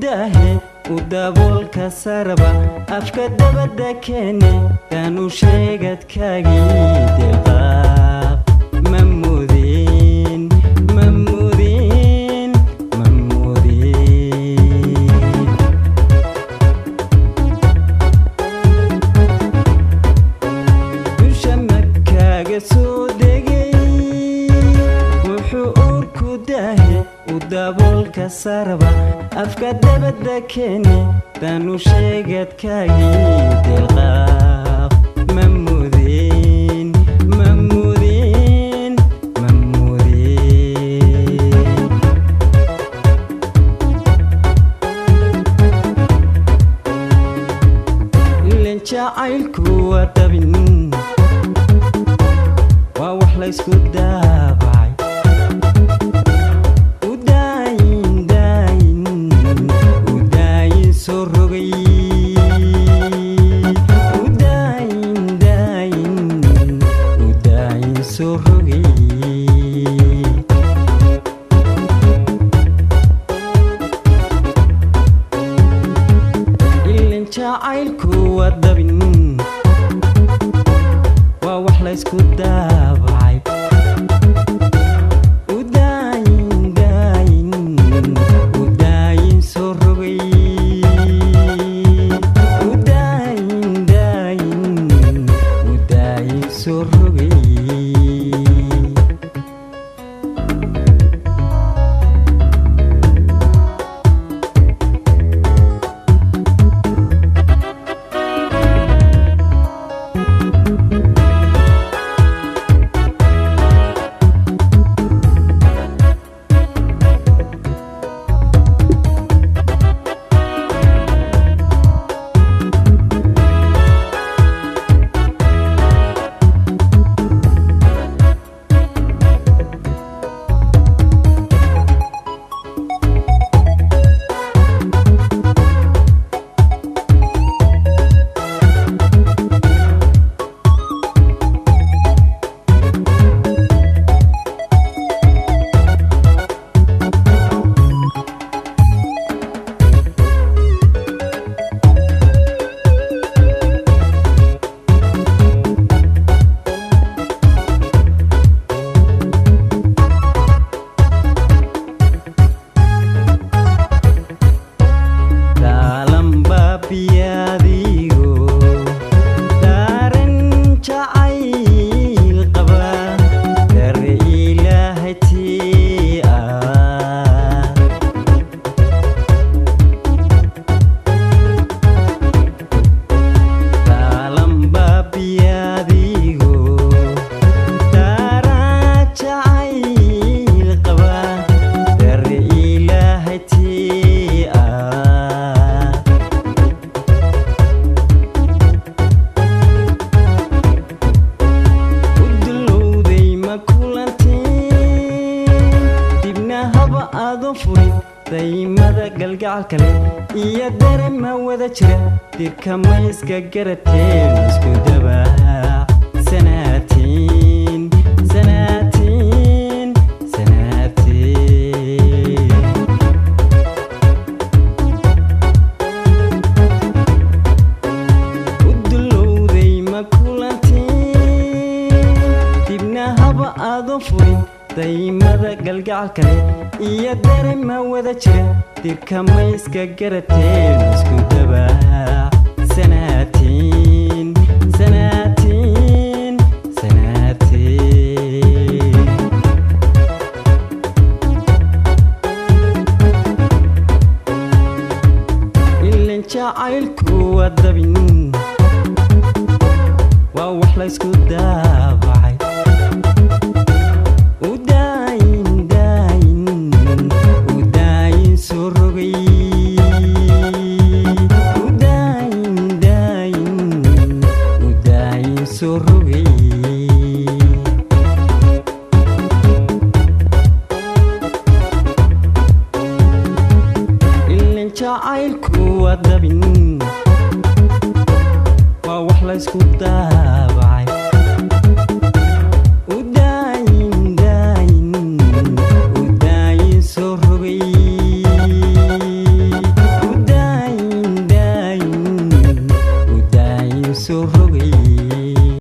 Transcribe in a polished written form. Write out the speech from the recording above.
داهي ودابولك سربا أفكا دبدا كيني كانوا شيقت كاقي دقاق ممودين ممودين ممودين وشمك كاقي سودقي وحقوركو داهي ودابولك سربا أفكا دبدا كيني كانوا شيقت كاقي دقاق ممودين ممودين ممودين لين جاعيلكو ودابين ووح ليسكو دابعي وداين داين وداين سرغي وداين داين وداين سرغي اللي جاعيلكو ودابين ووح ليسكو دابعي وداين داين وداين سرغي وداين داين وداين سرغي daymada galgacalkale iyo darema wada jira dirka ma iska garateen isku dabaa sanaatiin sanaatiin sanaatiin udulowday ma kulantiin dibna haba aadon furin daymada galgacalkale iyo darema wada jira dirka ma iska garateen isku dabaa sanaatiin sanaatiin sanaatiin ilin jacaylku wadabin waa wax la isku daabacay ilin jacaylku wadabin waa wax la isku daabacay